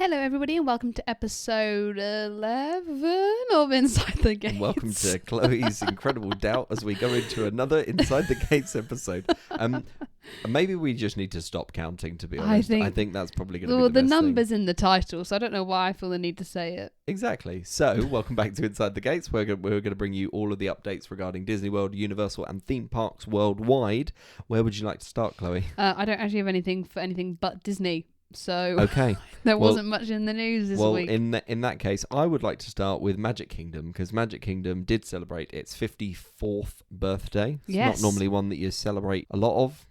Hello everybody and welcome to episode 11 of Inside the Gates. And welcome to Chloe's Incredible Doubt as we go into another Inside the Gates episode. Maybe we just need to stop counting, to be honest. I think that's probably going to be the best number's thing. in the title, so I don't know why I feel the need to say it. Exactly. So, welcome back to Inside the Gates. We're going to bring you all of the updates regarding Disney World, Universal and theme parks worldwide. Where would you like to start, Chloe? I don't actually have anything for anything but Disney. So okay, there wasn't much in the news this week. Well, in that case, I would like to start with Magic Kingdom, because Magic Kingdom did celebrate its 54th birthday. It's not normally one that you celebrate a lot of.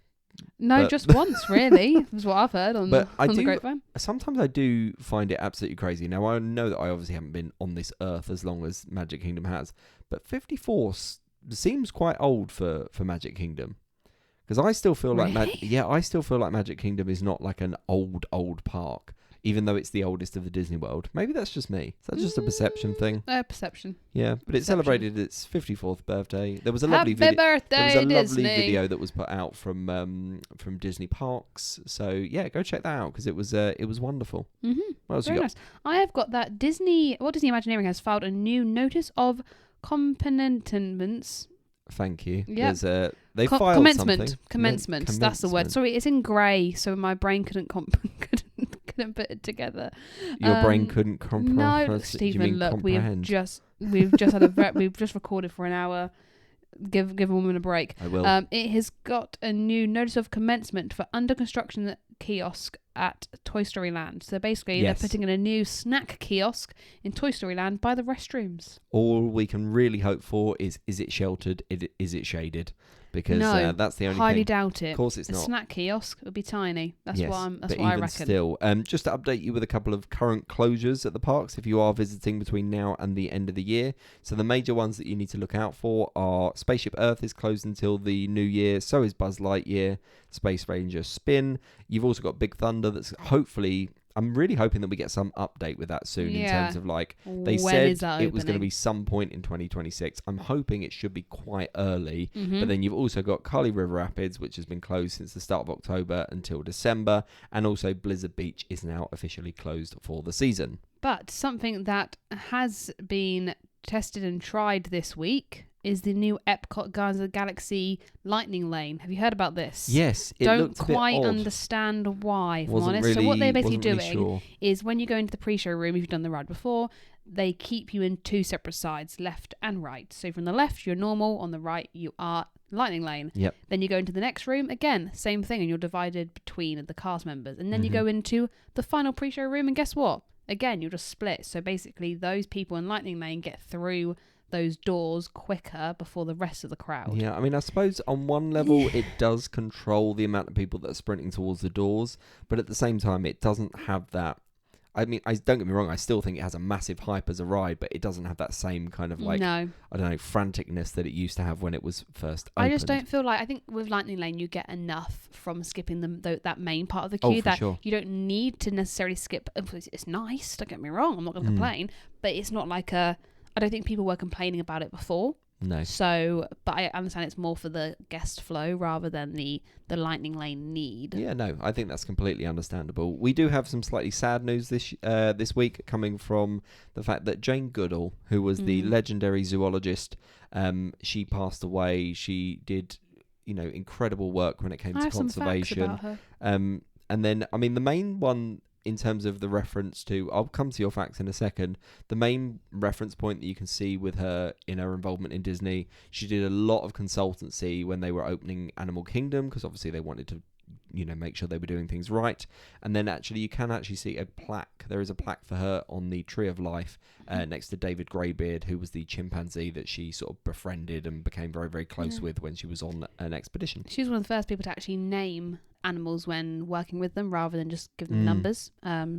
No, just once, really, is what I've heard on the grapevine. Sometimes I do find it absolutely crazy. Now, I know that I obviously haven't been on this earth as long as Magic Kingdom has, but 54 seems quite old for Magic Kingdom. Because I still feel like I still feel like Magic Kingdom is not like an old park, even though it's the oldest of the Disney World. Maybe that's just me. Is that just a perception thing? Perception. Yeah, but it celebrated its 54th birthday. There was a lovely video. There was a lovely video that was put out from Disney Parks. So yeah, go check that out because it was wonderful. Mm-hmm. What else Very you got? nice. I have got that Walt Disney Imagineering has filed a new notice of compenetments. Thank you. Yeah. They filed something. Commencement. That's the word. Sorry, it's in grey, so my brain couldn't couldn't put it together. Your brain couldn't comprehend. No, Stephen. Look, we've just recorded for an hour. Give a woman a break. I will. It has got a new notice of commencement for under construction kiosk at Toy Story Land. So basically, They're putting in a new snack kiosk in Toy Story Land by the restrooms. All we can really hope for is it sheltered? Is it shaded? Because that's the only highly thing. doubt it. Of course it's a not. A snack kiosk would be tiny. That's what but I even reckon. Still, just to update you with a couple of current closures at the parks if you are visiting between now and the end of the year. So the major ones that you need to look out for are Spaceship Earth is closed until the new year. So is Buzz Lightyear, Space Ranger Spin. You've also got Big Thunder that's hopefully... I'm really hoping that we get some update with that soon in terms of they said it was going to be some point in 2026. I'm hoping it should be quite early. Mm-hmm. But then you've also got Kali River Rapids, which has been closed since the start of October until December. And also Blizzard Beach is now officially closed for the season. But something that has been tested and tried this week is the new Epcot Guardians of the Galaxy Lightning Lane. Have you heard about this? Yes, it Don't looked a bit quite odd. understand why, if I'm Wasn't honest. really- So what they're basically wasn't doing really sure. is when you go into the pre-show room, if you've done the ride before, they keep you in two separate sides, left and right. So from the left, you're normal. On the right, you are Lightning Lane. Yep. Then you go into the next room, again, same thing, and you're divided between the cast members. And then you go into the final pre-show room, and guess what? Again, you're just split. So basically, those people in Lightning Lane get through those doors quicker before the rest of the crowd. Yeah, I mean, I suppose on one level it does control the amount of people that are sprinting towards the doors, but at the same time it doesn't have that. I mean, don't get me wrong, I still think it has a massive hype as a ride, but it doesn't have that same kind of franticness that it used to have when it was first opened. I just don't feel like, I think with Lightning Lane you get enough from skipping that main part of the queue that you don't need to necessarily skip. It's nice, don't get me wrong, I'm not going to complain, but it's not like I don't think people were complaining about it before. No. So, but I understand it's more for the guest flow rather than the Lightning Lane need. Yeah, no, I think that's completely understandable. We do have some slightly sad news this week coming from the fact that Jane Goodall, who was the legendary zoologist, she passed away. She did, incredible work when it came to conservation. Some facts about her. And then, I mean, the main one in terms of the reference to, I'll come to your facts in a second, the main reference point that you can see with her in her involvement in Disney, she did a lot of consultancy when they were opening Animal Kingdom, because obviously they wanted to, make sure they were doing things right. And then you can see a plaque. There is a plaque for her on the Tree of Life next to David Greybeard, who was the chimpanzee that she sort of befriended and became very, very close with when she was on an expedition. She was one of the first people to actually name animals when working with them rather than just give them numbers.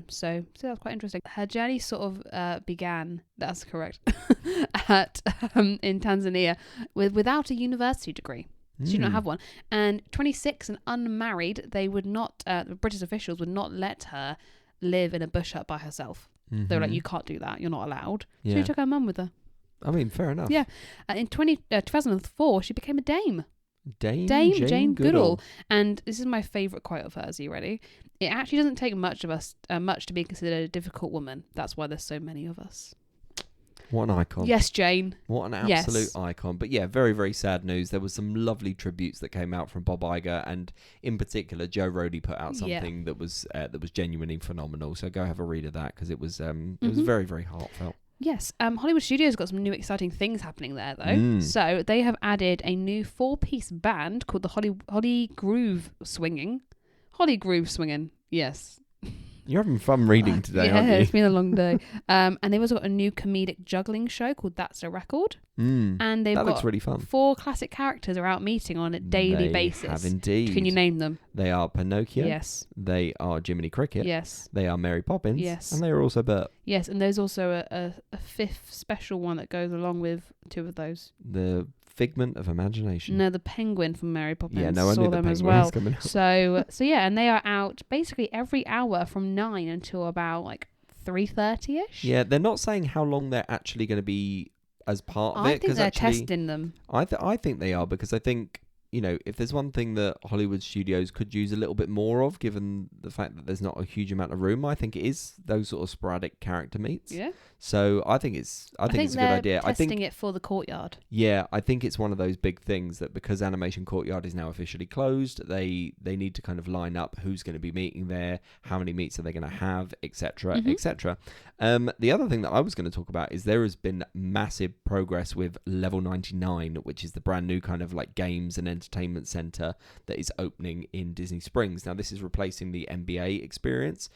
So that's quite interesting. Her journey sort of began, that's correct, in Tanzania without a university degree. She did not have one. And 26 and unmarried, they would not, the British officials would not let her live in a bush hut by herself. They were like, you can't do that. You're not allowed. So she took her mum with her. I mean, fair enough. Yeah. In 2004, she became a dame. Dame Jane Goodall. Goodall. And this is my favourite quote of hers. Are you ready? It actually doesn't take much of us, much to be considered a difficult woman. That's why there's so many of us. What an icon. Yes, Jane. What an absolute icon. But yeah, very, very sad news. There was some lovely tributes that came out from Bob Iger, and in particular, Joe Rohde put out something that was genuinely phenomenal. So go have a read of that, because it was very, very heartfelt. Yes, Hollywood Studios got some new exciting things happening there, though. So they have added a new 4-piece band called the Holly Groove Swinging. Holly Groove Swinging, yes. You're having fun reading today, aren't you? Yeah, it's been a long day. And they've also got a new comedic juggling show called That's a Record. And they've that got looks really fun. 4 classic characters are out meeting on a daily basis. They have indeed. Can you name them? They are Pinocchio. Yes. They are Jiminy Cricket. Yes. They are Mary Poppins. Yes. And they are also Bert. Yes, and there's also a 5th special one that goes along with 2 of those. The Figment of Imagination. No, the penguin from Mary Poppins. Yeah, no, I saw knew the them penguin as well. was coming out. So yeah, and they are out basically every hour from 9 until about like 3:30ish. Yeah, they're not saying how long they're actually going to be as part of it. I think they're testing them. I think they are, because I think, you know, if there's one thing that Hollywood studios could use a little bit more of, given the fact that there's not a huge amount of room, I think it is those sort of sporadic character meets. Yeah. So I think it's a good idea. I think testing it for the courtyard. Yeah, I think it's one of those big things that because Animation Courtyard is now officially closed, they need to kind of line up who's going to be meeting there, how many meets are they going to have, etc., etc. The other thing that I was going to talk about is there has been massive progress with Level 99, which is the brand new kind of like games and entertainment center that is opening in Disney Springs. Now, this is replacing the NBA experience.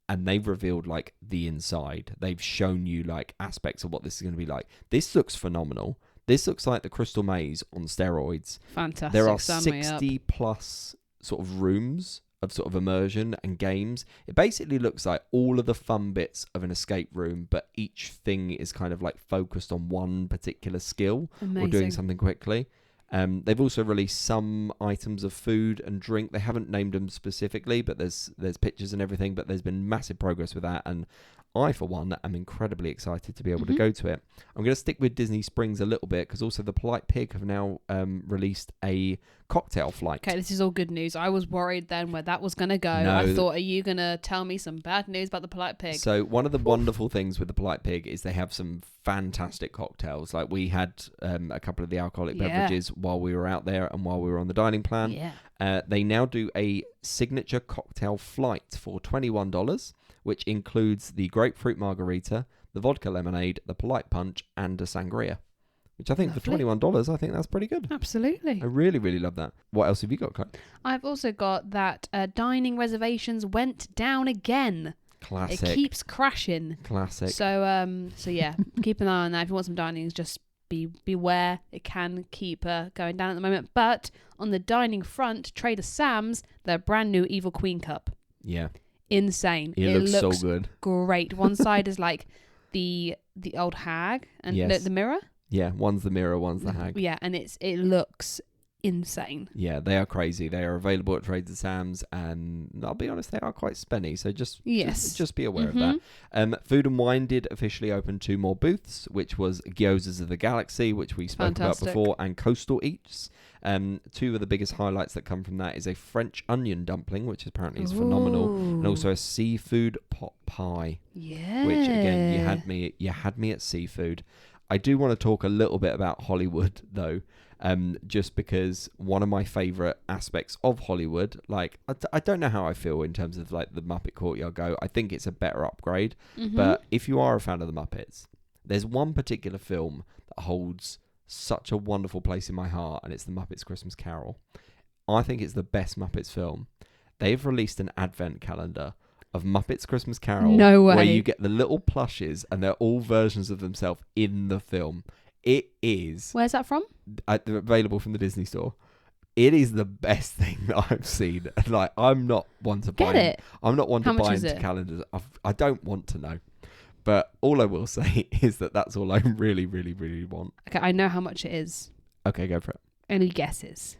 And they've revealed like the inside. They've shown you like aspects of what this is going to be like. This looks phenomenal. This looks like the Crystal Maze on steroids. Fantastic. There are 60 plus sort of rooms of sort of immersion and games. It basically looks like all of the fun bits of an escape room, but each thing is kind of like focused on one particular skill. Amazing. Or doing something quickly. They've also released some items of food and drink. They haven't named them specifically, but there's pictures and everything. But there's been massive progress with that, and I, for one, am incredibly excited to be able to go to it. I'm going to stick with Disney Springs a little bit, because also the Polite Pig have now released a cocktail flight. Okay, this is all good news. I was worried then where that was going to go. No, I thought, are you going to tell me some bad news about the Polite Pig? So one of the wonderful things with the Polite Pig is they have some fantastic cocktails. Like we had a couple of the alcoholic beverages while we were out there and while we were on the dining plan. Yeah. They now do a signature cocktail flight for $21, which includes the grapefruit margarita, the vodka lemonade, the Polite Punch, and a sangria. Which I think for $21, I think that's pretty good. Absolutely. I really, really love that. What else have you got, Claire? I've also got that dining reservations went down again. Classic. It keeps crashing. Classic. So yeah, keep an eye on that. If you want some dinings, just beware. It can keep going down at the moment. But on the dining front, Trader Sam's, their brand new Evil Queen cup. Yeah. Insane. It looks so good. Great. One side is like the old hag and the mirror. Yeah, one's the mirror, one's the hag. Yeah, and it looks insane. Yeah, they are crazy. They are available at Trader Sam's, and I'll be honest, they are quite spenny. So just be aware of that. Food and Wine did officially open 2 more booths, which was Gyozas of the Galaxy, which we spoke about before, and Coastal Eats. 2 of the biggest highlights that come from that is a French onion dumpling, which apparently is phenomenal, and also a seafood pot pie. Yeah, which again, you had me at seafood. I do want to talk a little bit about Hollywood though, just because one of my favourite aspects of Hollywood, like I don't know how I feel in terms of like the Muppet Courtyard go. I think it's a better upgrade, but if you are a fan of the Muppets, there's one particular film that holds such a wonderful place in my heart, and it's the Muppets Christmas Carol. I think it's the best Muppets film. They've released an advent calendar of Muppets Christmas Carol. No way. Where you get the little plushes and they're all versions of themselves in the film. It is... Where's that from? Available from the Disney Store. It is the best thing that I've seen. Like, I'm not one to buy... Get it. I'm not one to buy into it? calendars. I don't want to know. But all I will say is that that's all I really, really, really want. Okay, I know how much it is. Okay, go for it. Any guesses?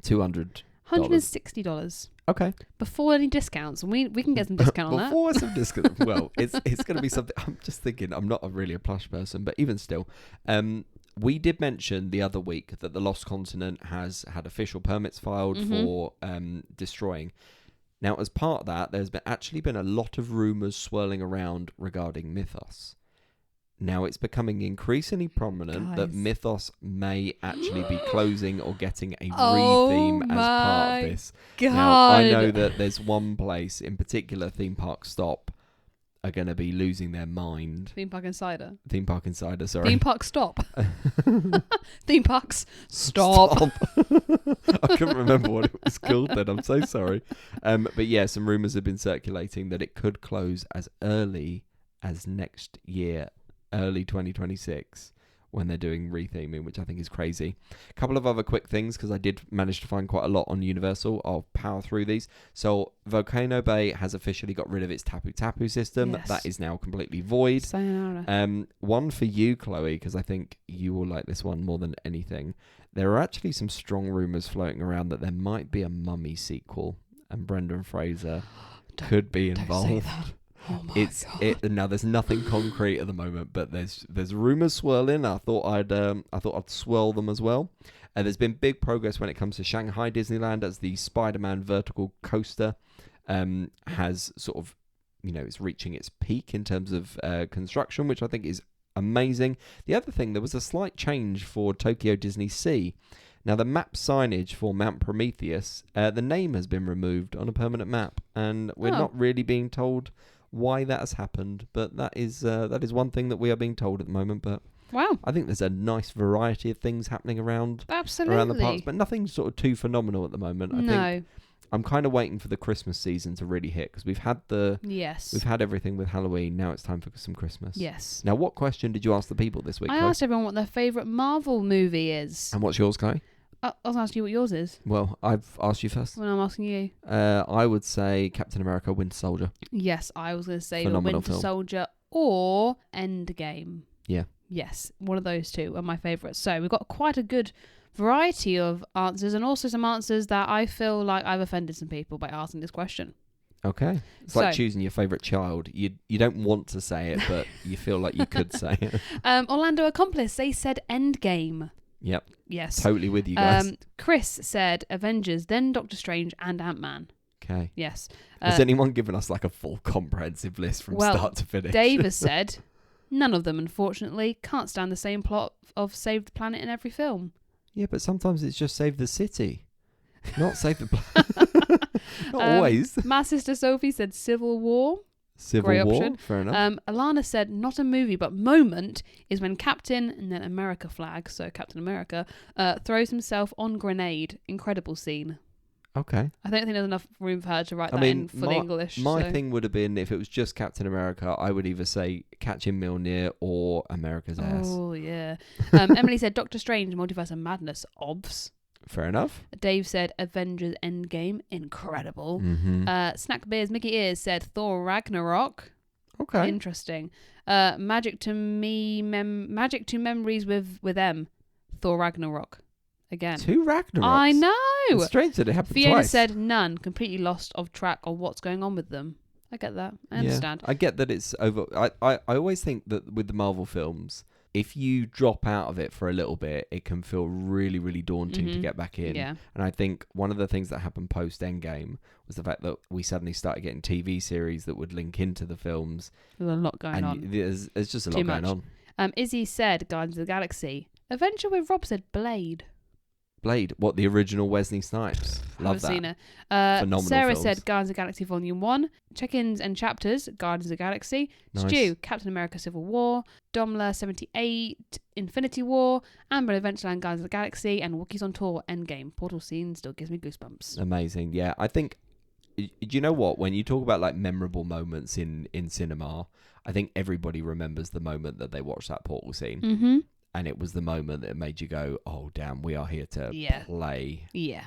$200. $160. Okay. Before any discounts. We can get some discount on that. Before some discount. Well, it's going to be something. I'm just thinking, I'm not really a plush person, but even still, we did mention the other week that the Lost Continent has had official permits filed for destroying. Now, as part of that, there's actually been a lot of rumours swirling around regarding Mythos. Now, it's becoming increasingly prominent that Mythos may actually be closing or getting a retheme as part of this. Now, I know that there's one place in particular, Theme Park Stop, are going to be losing their mind. Theme Park Insider, sorry. Theme Park Stop. Theme Parks Stop. I couldn't remember what it was called then. I'm so sorry. But yeah, some rumours have been circulating that it could close as early as next year, early 2026, when they're doing retheming, which I think is crazy. A couple of other quick things, because I did manage to find quite a lot on Universal. I'll power through these. So Volcano Bay has officially got rid of its Tapu Tapu system. Yes. That is now completely void. Sayonara. One for you, Chloe, because I think you will like this one more than anything. There are actually some strong rumours floating around that there might be a Mummy sequel, and Brendan Fraser could be involved. Don't say that. Oh my God. Now there's nothing concrete at the moment, but there's rumours swirling. I thought I'd swirl them as well. There's been big progress when it comes to Shanghai Disneyland, as the Spider-Man vertical coaster has sort of, it's reaching its peak in terms of construction, which I think is amazing. The other thing, there was a slight change for Tokyo Disney Sea. Now, the map signage for Mount Prometheus, the name has been removed on a permanent map, and we're not really being told why that has happened, but that is one thing that we are being told at the moment. But wow, I think there's a nice variety of things happening around the parks, but nothing sort of too phenomenal at the moment. I think I'm kind of waiting for the Christmas season to really hit, because we've had everything with Halloween. Now it's time for some Christmas. Yes. Now, what question did you ask the people this week? I asked everyone what their favourite Marvel movie is. And what's yours, Kai? I was asking you what yours is. Well, I've asked you first. When I'm asking you. I would say Captain America: Winter Soldier. Yes, I was going to say Phenomenal Winter film. Soldier or Endgame. Yeah. Yes, one of those two are my favourites. So we've got quite a good variety of answers, and also some answers that I feel like I've offended some people by asking this question. Okay. It's like choosing your favourite child. You don't want to say it, but you feel like you could say it. Orlando Accomplice, they said Endgame. Yep. Yes. Totally with you guys. Chris said Avengers, then Doctor Strange and Ant-Man. Okay. Yes. Has anyone given us like a full comprehensive list from start to finish? Dave has said, none of them, unfortunately. Can't stand the same plot of Save the Planet in every film. Yeah, but sometimes it's just Save the City, not Save the Planet. Not always. My sister Sophie said Civil War. Civil Great War, option. fair enough. Alana said, not a movie, but moment is when Captain, and then America flag, so Captain America, throws himself on grenade. Incredible scene. Okay. I don't think there's enough room for her to write that in for the English. My thing would have been, if it was just Captain America, I would either say Catching Mjolnir or America's Ass. Oh, yeah. Emily said Doctor Strange, Multiverse of Madness, obvs. Fair enough. Dave said Avengers Endgame, incredible. Mm-hmm. Snack Beers, Mickey Ears said Thor Ragnarok. Okay. Interesting. Magic to Memories with M. Thor Ragnarok. Again. 2 Ragnaroks. I know. It's strange that it happened Fiona twice. said none. Completely lost of track of what's going on with them. I get that. I understand. I get that it's over. I always think that with the Marvel films, if you drop out of it for a little bit, it can feel really, really daunting to get back in. Yeah. And I think one of the things that happened post Endgame was the fact that we suddenly started getting TV series that would link into the films. There's a lot going on. There's just a lot going on. Izzy said Guardians of the Galaxy. Adventure with Rob said Blade. Blade, what, the original Wesley Snipes? Love that. Seen it. Phenomenal Sarah films. said Guardians of the Galaxy Volume 1. Check-ins and chapters, Guardians of the Galaxy. Nice. Stu, Captain America Civil War. Domler 78, Infinity War. Amber Adventureland, Guardians of the Galaxy. And Wookiees on Tour, Endgame. Portal scene still gives me goosebumps. Amazing. Yeah, I think, do you know what? When you talk about like memorable moments in cinema, I think everybody remembers the moment that they watched that portal scene. Mm-hmm. And it was the moment that made you go, oh, damn, we are here to play. Yeah.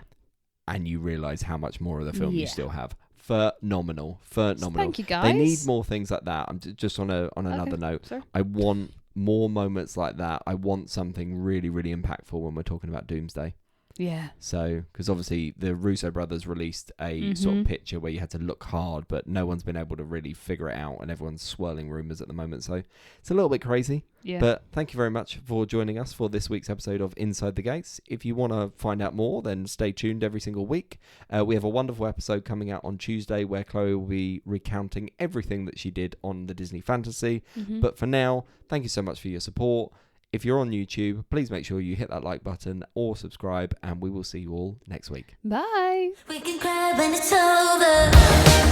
And you realise how much more of the film you still have. Phenomenal. Thank you, guys. They need more things like that. I'm just on another note. Sorry. I want more moments like that. I want something really, really impactful when we're talking about Doomsday. Yeah. So, because obviously the Russo brothers released a sort of picture where you had to look hard, but no one's been able to really figure it out, and everyone's swirling rumours at the moment. So it's a little bit crazy. Yeah. But thank you very much for joining us for this week's episode of Inside the Gates. If you want to find out more, then stay tuned every single week. We have a wonderful episode coming out on Tuesday where Chloe will be recounting everything that she did on the Disney Fantasy. But for now, thank you so much for your support. If you're on YouTube, please make sure you hit that like button or subscribe, and we will see you all next week. Bye. We can cry when it's over.